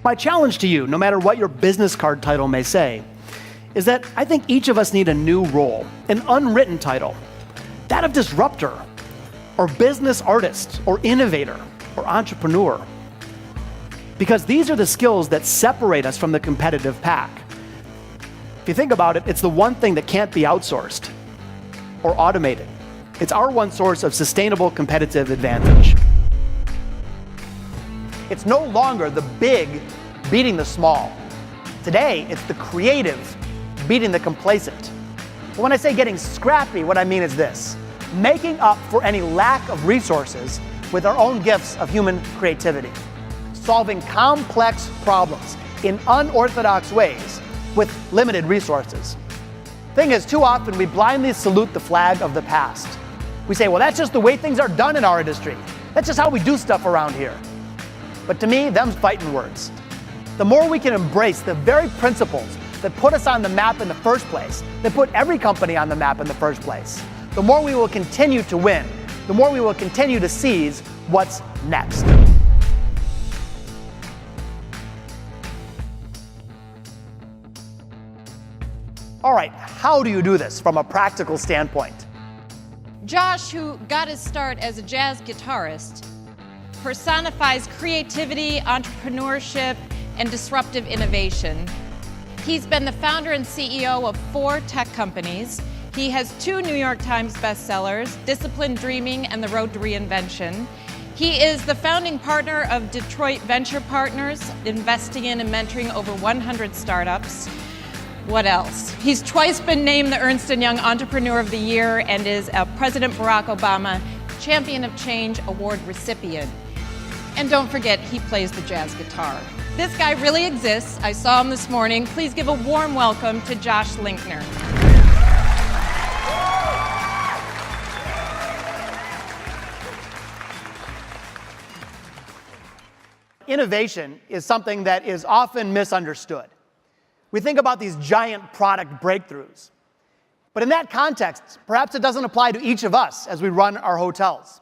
my challenge to you, no matter what your business card title may say, is that I think each of us need a new role, an unwritten title, that of disruptor, or business artist, or innovator, or entrepreneur. Because these are the skills that separate us from the competitive pack. If you think about it, it's the one thing that can't be outsourced or automated. It's our one source of sustainable competitive advantage. It's no longer the big beating the small. Today, it's the creative beating the complacent. But when I say getting scrappy, what I mean is this: making up for any lack of resources with our own gifts of human creativity, solving complex problems in unorthodox ways with limited resources. Thing is, too often we blindly salute the flag of the past. We say, well, that's just the way things are done in our industry. That's just how we do stuff around here. But to me, them's fighting words. The more we can embrace the very principles that put us on the map in the first place, that put every company on the map in the first place, the more we will continue to win, the more we will continue to seize what's next. All right, how do you do this from a practical standpoint? Josh, who got his start as a jazz guitarist, personifies creativity, entrepreneurship, and disruptive innovation. He's been the founder and CEO of 4 tech companies. He has 2 New York Times bestsellers, Disciplined Dreaming and The Road to Reinvention. He is the founding partner of Detroit Venture Partners, investing in and mentoring over 100 startups. What else? He's twice been named the Ernst & Young Entrepreneur of the Year and is a President Barack Obama Champion of Change Award recipient. And don't forget, he plays the jazz guitar. This guy really exists. I saw him this morning. Please give a warm welcome to Josh Linkner. Innovation is something that is often misunderstood. We think about these giant product breakthroughs. But in that context, perhaps it doesn't apply to each of us as we run our hotels.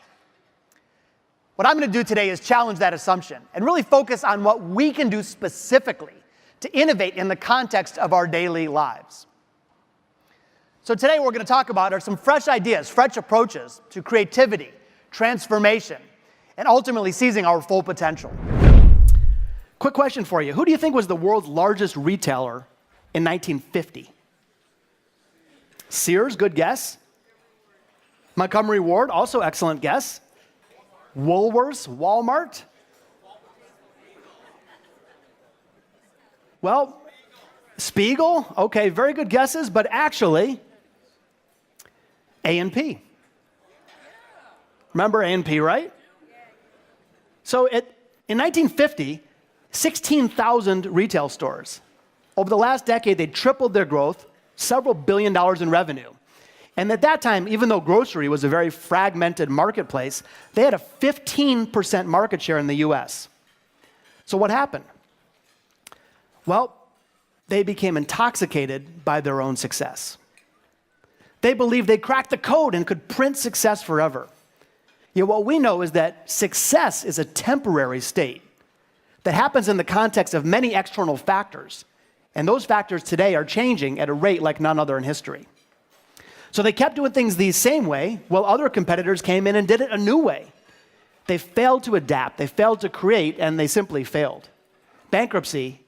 What I'm going to do today is challenge that assumption and really focus on what we can do specifically to innovate in the context of our daily lives. So today what we're going to talk about are some fresh ideas, fresh approaches to creativity, transformation, and ultimately seizing our full potential. Quick question for you. Who do you think was the world's largest retailer in 1950? Sears, good guess. Montgomery Ward, also excellent guess. Woolworths, Walmart. Well, Spiegel, okay, very good guesses, but actually, A&P. Remember A&P, right? So in 1950, 16,000 retail stores. Over the last decade, they tripled their growth, several billion dollars in revenue. And at that time, even though grocery was a very fragmented marketplace, they had a 15% market share in the US. So what happened? Well, they became intoxicated by their own success. They believed they cracked the code and could print success forever. Yet what we know is that success is a temporary state that happens in the context of many external factors. And those factors today are changing at a rate like none other in history. So they kept doing things the same way, while other competitors came in and did it a new way. They failed to adapt, they failed to create, and they simply failed. Bankruptcy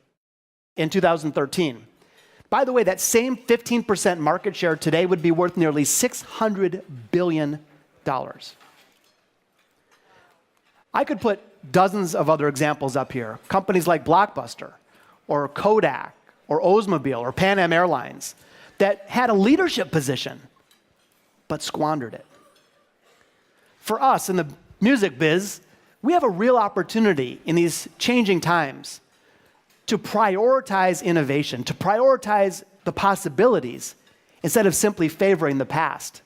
in 2013. By the way, that same 15% market share today would be worth nearly $600 billion. I could put dozens of other examples up here. Companies like Blockbuster, or Kodak, or Oldsmobile, or Pan Am Airlines that had a leadership position, but squandered it. For us in the music biz, we have a real opportunity in these changing times to prioritize innovation, to prioritize the possibilities instead of simply favoring the past.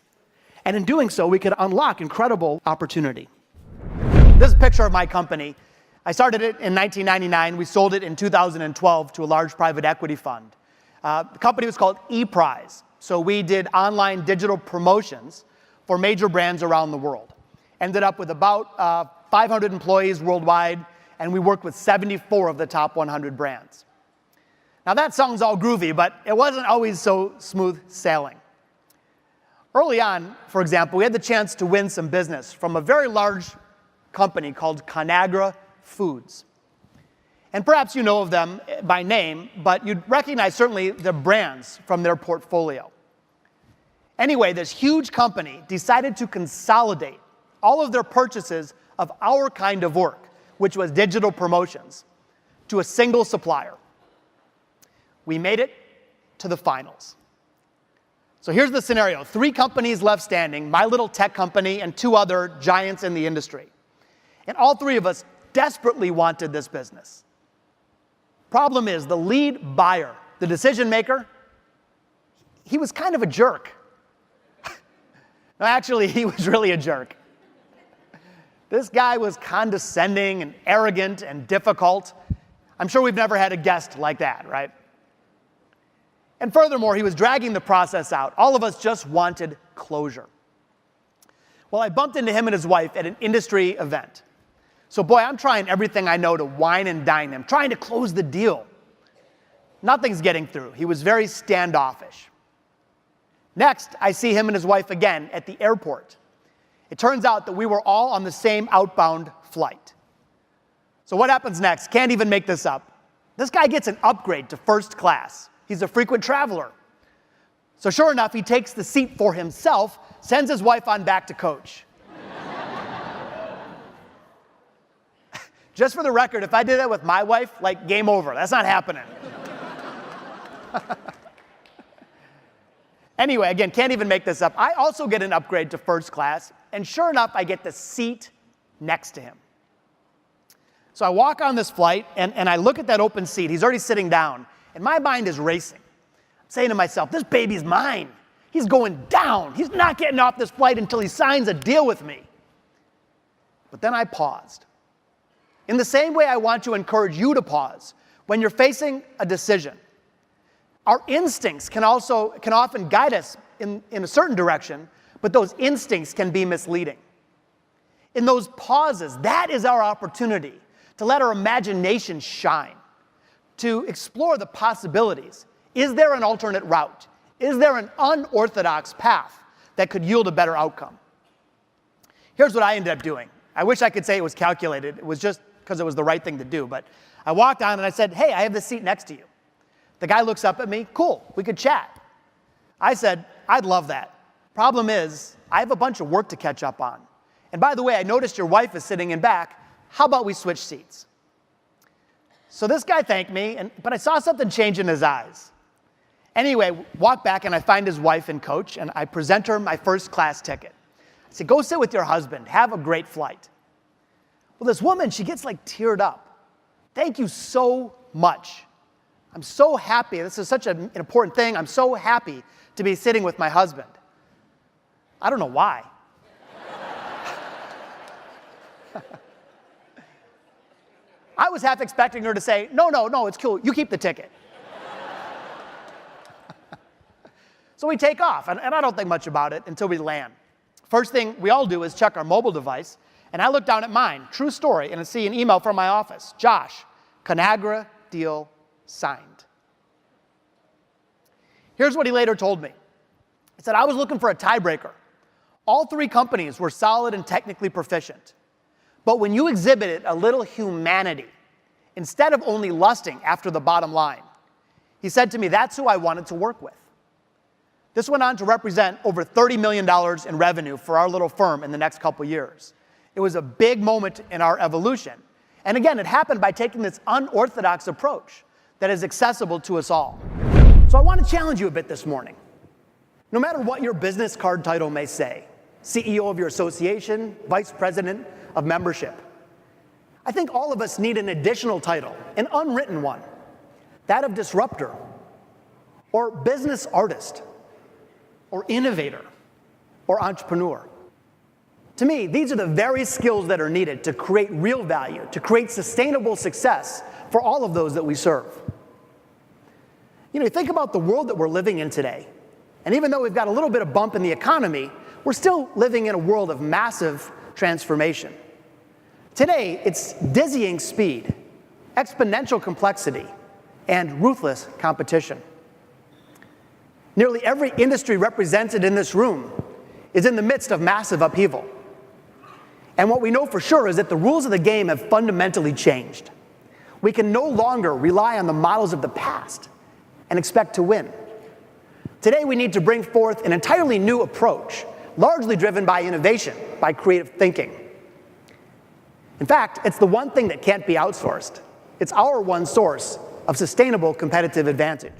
And in doing so, we could unlock incredible opportunity. This is a picture of my company. I started it in 1999. We sold it in 2012 to a large private equity fund. The company was called ePrize. So we did online digital promotions for major brands around the world. Ended up with about 500 employees worldwide and we worked with 74 of the top 100 brands. Now that sounds all groovy, but it wasn't always so smooth sailing. Early on, for example, we had the chance to win some business from a very large company called Conagra Foods. And perhaps you know of them by name, but you'd recognize certainly the brands from their portfolio. Anyway, this huge company decided to consolidate all of their purchases of our kind of work, which was digital promotions, to a single supplier. We made it to the finals. So here's the scenario. 3 companies left standing, my little tech company and 2 other giants in the industry. And all 3 of us desperately wanted this business. Problem is, the lead buyer, the decision maker, he was kind of a jerk. No, actually, he was really a jerk. This guy was condescending and arrogant and difficult. I'm sure we've never had a guest like that, right? And furthermore, he was dragging the process out. All of us just wanted closure. Well, I bumped into him and his wife at an industry event. So boy, I'm trying everything I know to wine and dine him, trying to close the deal. Nothing's getting through. He was very standoffish. Next, I see him and his wife again at the airport. It turns out that we were all on the same outbound flight. So what happens next? Can't even make this up. This guy gets an upgrade to first class. He's a frequent traveler. So sure enough, he takes the seat for himself, sends his wife on back to coach. Just for the record, if I did that with my wife, like, game over. That's not happening. Anyway, again, can't even make this up. I also get an upgrade to first class, and sure enough, I get the seat next to him. So I walk on this flight, and I look at that open seat. He's already sitting down, and my mind is racing. I'm saying to myself, this baby's mine. He's going down. He's not getting off this flight until he signs a deal with me. But then I paused. In the same way, I want to encourage you to pause when you're facing a decision. Our instincts can often guide us in a certain direction, but those instincts can be misleading. In those pauses, that is our opportunity to let our imagination shine, to explore the possibilities. Is there an alternate route? Is there an unorthodox path that could yield a better outcome? Here's what I ended up doing. I wish I could say it was calculated. It was just because it was the right thing to do. But I walked on and I said, hey, I have this seat next to you. The guy looks up at me. Cool, we could chat. I said, I'd love that. Problem is, I have a bunch of work to catch up on. And by the way, I noticed your wife is sitting in back. How about we switch seats? So this guy thanked me, but I saw something change in his eyes. Anyway, walk back and I find his wife and coach, and I present her my first class ticket. I said, go sit with your husband. Have a great flight. Well, this woman, she gets like teared up. Thank you so much. I'm so happy. This is such an important thing. I'm so happy to be sitting with my husband. I don't know why. I was half expecting her to say, no, it's cool. You keep the ticket. So we take off, and I don't think much about it until we land. First thing we all do is check our mobile device, and I look down at mine, true story, and I see an email from my office. Josh, Conagra deal signed. Here's what he later told me. He said, I was looking for a tiebreaker. All 3 companies were solid and technically proficient. But when you exhibited a little humanity, instead of only lusting after the bottom line, he said to me, that's who I wanted to work with. This went on to represent over $30 million in revenue for our little firm in the next couple years. It was a big moment in our evolution. And again, it happened by taking this unorthodox approach that is accessible to us all. So I want to challenge you a bit this morning. No matter what your business card title may say, CEO of your association, vice president of membership, I think all of us need an additional title, an unwritten one, that of disruptor, or business artist, or innovator, or entrepreneur. To me, these are the very skills that are needed to create real value, to create sustainable success for all of those that we serve. You know, think about the world that we're living in today. And even though we've got a little bit of bump in the economy, we're still living in a world of massive transformation. Today, it's dizzying speed, exponential complexity, and ruthless competition. Nearly every industry represented in this room is in the midst of massive upheaval. And what we know for sure is that the rules of the game have fundamentally changed. We can no longer rely on the models of the past and expect to win. Today, we need to bring forth an entirely new approach, largely driven by innovation, by creative thinking. In fact, it's the one thing that can't be outsourced. It's our one source of sustainable competitive advantage.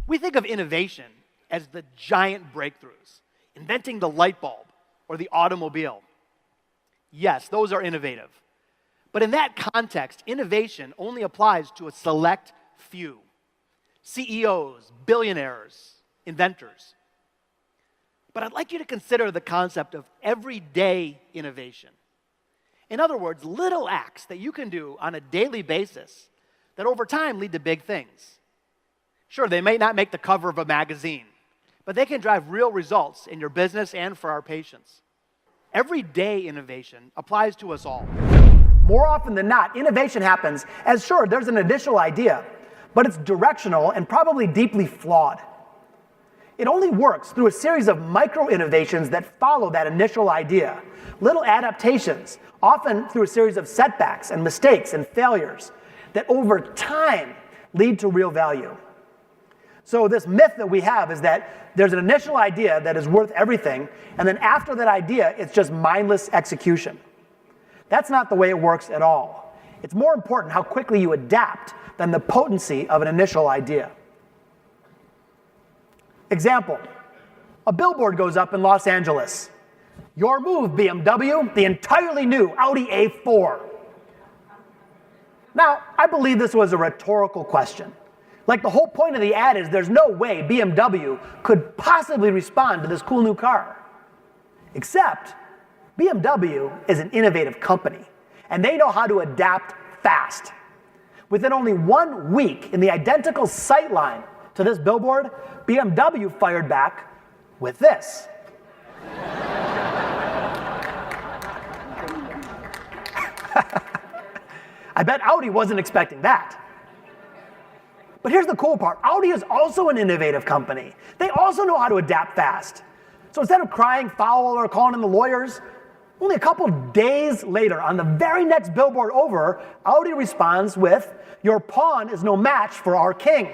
We think of innovation as the giant breakthroughs, inventing the light bulb or the automobile. Yes, those are innovative. But in that context, innovation only applies to a select few. CEOs, billionaires, inventors. But I'd like you to consider the concept of everyday innovation. In other words, little acts that you can do on a daily basis that over time lead to big things. Sure, they may not make the cover of a magazine, but they can drive real results in your business and for our patients. Everyday innovation applies to us all. More often than not, innovation happens as, sure, there's an initial idea, but it's directional and probably deeply flawed. It only works through a series of micro-innovations that follow that initial idea, little adaptations, often through a series of setbacks and mistakes and failures that over time lead to real value. So this myth that we have is that there's an initial idea that is worth everything, and then after that idea, it's just mindless execution. That's not the way it works at all. It's more important how quickly you adapt than the potency of an initial idea. Example, a billboard goes up in Los Angeles. Your move, BMW, the entirely new Audi A4. Now, I believe this was a rhetorical question. Like the whole point of the ad is there's no way BMW could possibly respond to this cool new car. Except, BMW is an innovative company, and they know how to adapt fast. Within only 1 week, in the identical sightline to this billboard, BMW fired back with this. I bet Audi wasn't expecting that. But here's the cool part. Audi is also an innovative company. They also know how to adapt fast. So instead of crying foul or calling in the lawyers, only a couple days later, on the very next billboard over, Audi responds with, "Your pawn is no match for our king."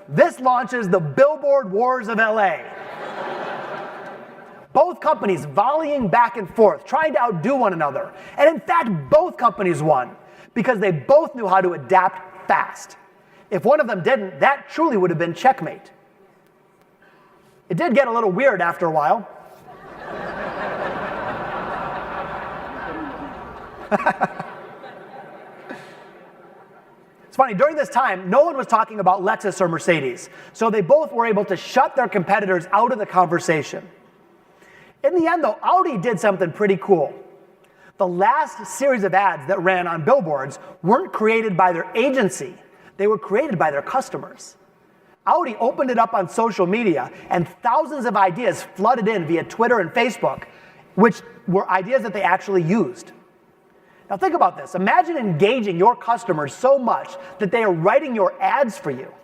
This launches the billboard wars of LA. Both companies volleying back and forth, trying to outdo one another. And in fact, both companies won because they both knew how to adapt fast. If one of them didn't, that truly would have been checkmate. It did get a little weird after a while. It's funny, during this time, no one was talking about Lexus or Mercedes, so they both were able to shut their competitors out of the conversation. In the end, though, Audi did something pretty cool. The last series of ads that ran on billboards weren't created by their agency. They were created by their customers. Audi opened it up on social media, and thousands of ideas flooded in via Twitter and Facebook, which were ideas that they actually used. Now think about this. Imagine engaging your customers so much that they are writing your ads for you.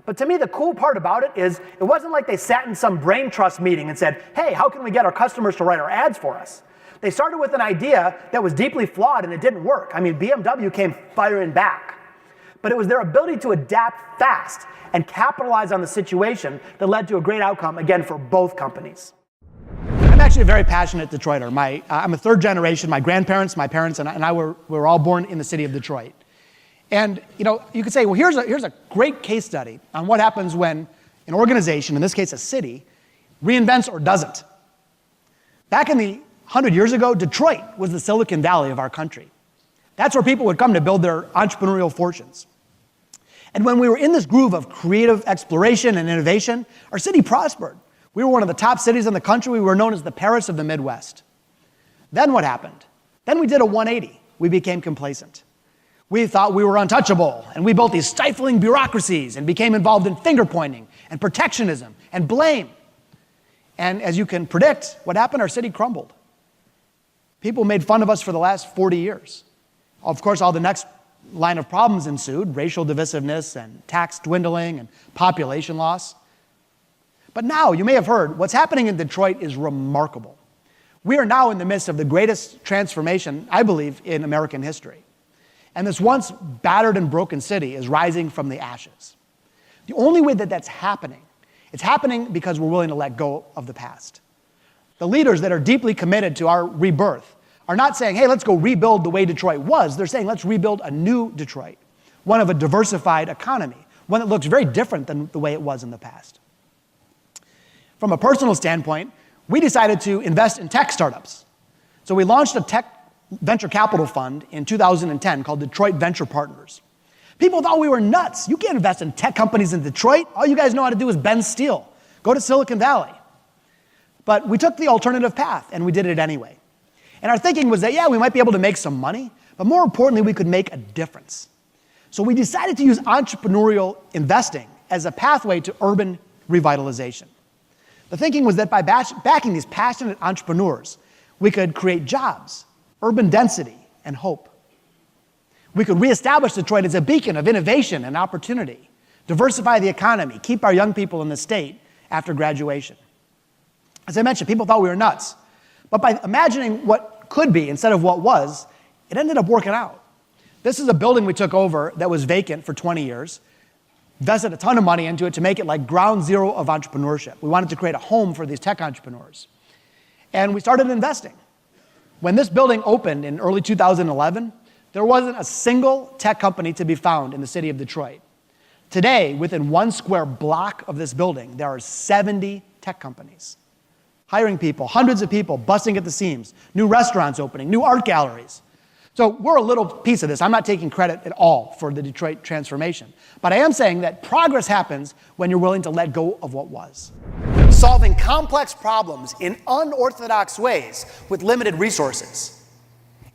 But to me, the cool part about it is it wasn't like they sat in some brain trust meeting and said, "Hey, how can we get our customers to write our ads for us?" They started with an idea that was deeply flawed and it didn't work. I mean, BMW came firing back. But it was their ability to adapt fast and capitalize on the situation that led to a great outcome, again, for both companies. I'm actually a very passionate Detroiter. I'm a third generation. My grandparents, my parents, and I were all born in the city of Detroit. And you could say, well, here's a great case study on what happens when an organization, in this case a city, reinvents or doesn't. Back in the 100 years ago, Detroit was the Silicon Valley of our country. That's where people would come to build their entrepreneurial fortunes. And when we were in this groove of creative exploration and innovation, our city prospered. We were one of the top cities in the country. We were known as the Paris of the Midwest. Then what happened? Then we did a 180. We became complacent. We thought we were untouchable, and we built these stifling bureaucracies and became involved in finger pointing and protectionism and blame. And as you can predict, what happened? Our city crumbled. People made fun of us for the last 40 years. Of course, all the next line of problems ensued, racial divisiveness and tax dwindling and population loss. But now, you may have heard, what's happening in Detroit is remarkable. We are now in the midst of the greatest transformation, I believe, in American history. And this once battered and broken city is rising from the ashes. The only way that that's happening, it's happening because we're willing to let go of the past. The leaders that are deeply committed to our rebirth are not saying, hey, let's go rebuild the way Detroit was. They're saying, let's rebuild a new Detroit, one of a diversified economy, one that looks very different than the way it was in the past. From a personal standpoint, we decided to invest in tech startups. So we launched a tech venture capital fund in 2010 called Detroit Venture Partners. People thought we were nuts. You can't invest in tech companies in Detroit. All you guys know how to do is bend steel. Go to Silicon Valley. But we took the alternative path, and we did it anyway. And our thinking was that, yeah, we might be able to make some money, but more importantly, we could make a difference. So we decided to use entrepreneurial investing as a pathway to urban revitalization. The thinking was that by backing these passionate entrepreneurs, we could create jobs, urban density, and hope. We could reestablish Detroit as a beacon of innovation and opportunity, diversify the economy, keep our young people in the state after graduation. As I mentioned, people thought we were nuts. But by imagining what could be instead of what was, it ended up working out. This is a building we took over that was vacant for 20 years, invested a ton of money into it to make it like ground zero of entrepreneurship. We wanted to create a home for these tech entrepreneurs. And we started investing. When this building opened in early 2011, there wasn't a single tech company to be found in the city of Detroit. Today, within 1 square block of this building, there are 70 tech companies. Hiring people, hundreds of people busting at the seams, new restaurants opening, new art galleries. So we're a little piece of this. I'm not taking credit at all for the Detroit transformation. But I am saying that progress happens when you're willing to let go of what was. Solving complex problems in unorthodox ways with limited resources.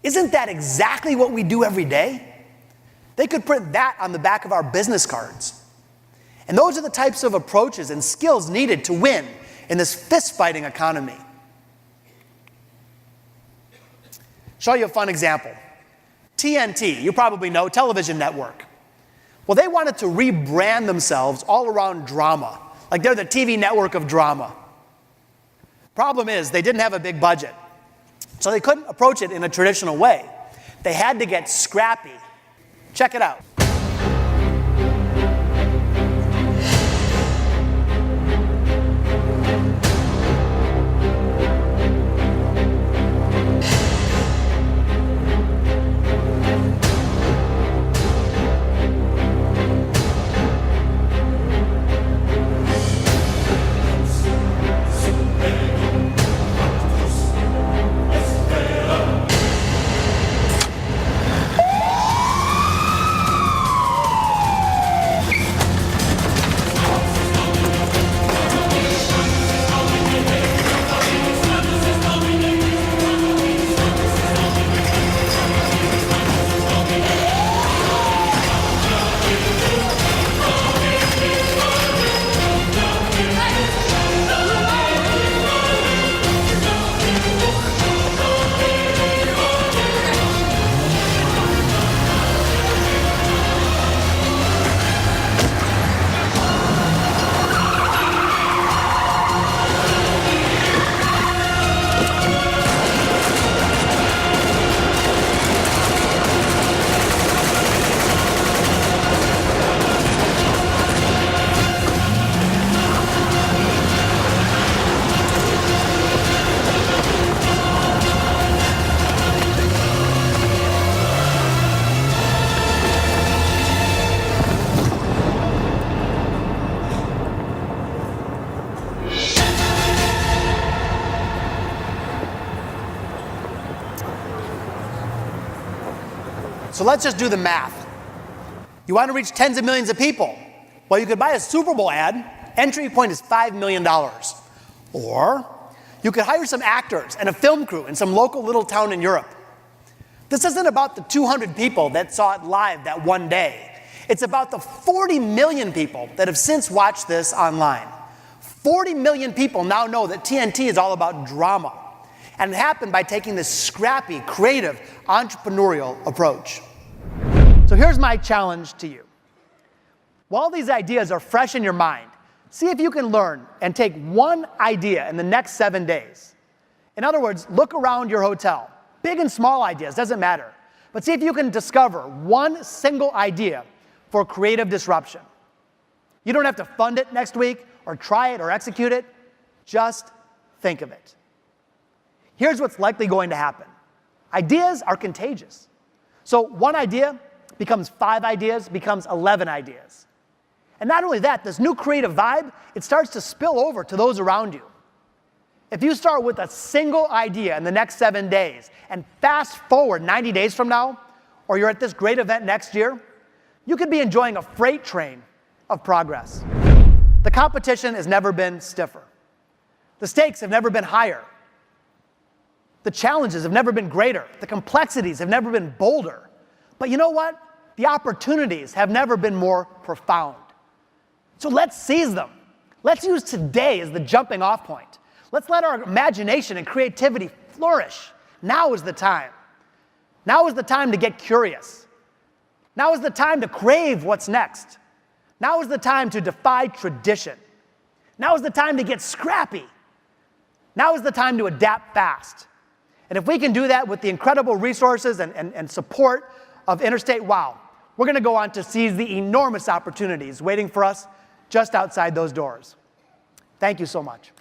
Isn't that exactly what we do every day? They could print that on the back of our business cards. And those are the types of approaches and skills needed to win in this fist-fighting economy. Show you a fun example. TNT, you probably know, television network. Well, they wanted to rebrand themselves all around drama, like they're the TV network of drama. Problem is, they didn't have a big budget, so they couldn't approach it in a traditional way. They had to get scrappy. Check it out. So let's just do the math. You want to reach tens of millions of people? Well, you could buy a Super Bowl ad. Entry point is $5 million. Or you could hire some actors and a film crew in some local little town in Europe. This isn't about the 200 people that saw it live that one day. It's about the 40 million people that have since watched this online. 40 million people now know that TNT is all about drama. And it happened by taking this scrappy, creative, entrepreneurial approach. So here's my challenge to you. While these ideas are fresh in your mind, see if you can learn and take one idea in the next 7 days. In other words, look around your hotel. Big and small ideas, doesn't matter. But see if you can discover one single idea for creative disruption. You don't have to fund it next week or try it or execute it. Just think of it. Here's what's likely going to happen. Ideas are contagious. So one idea becomes 5 ideas, becomes 11 ideas. And not only that, this new creative vibe, it starts to spill over to those around you. If you start with a single idea in the next 7 days and fast forward 90 days from now, or you're at this great event next year, you could be enjoying a freight train of progress. The competition has never been stiffer. The stakes have never been higher. The challenges have never been greater. The complexities have never been bolder. But you know what? The opportunities have never been more profound. So let's seize them. Let's use today as the jumping off point. Let's let our imagination and creativity flourish. Now is the time. Now is the time to get curious. Now is the time to crave what's next. Now is the time to defy tradition. Now is the time to get scrappy. Now is the time to adapt fast. And if we can do that with the incredible resources and support of Interstate Wow, we're going to go on to seize the enormous opportunities waiting for us just outside those doors. Thank you so much.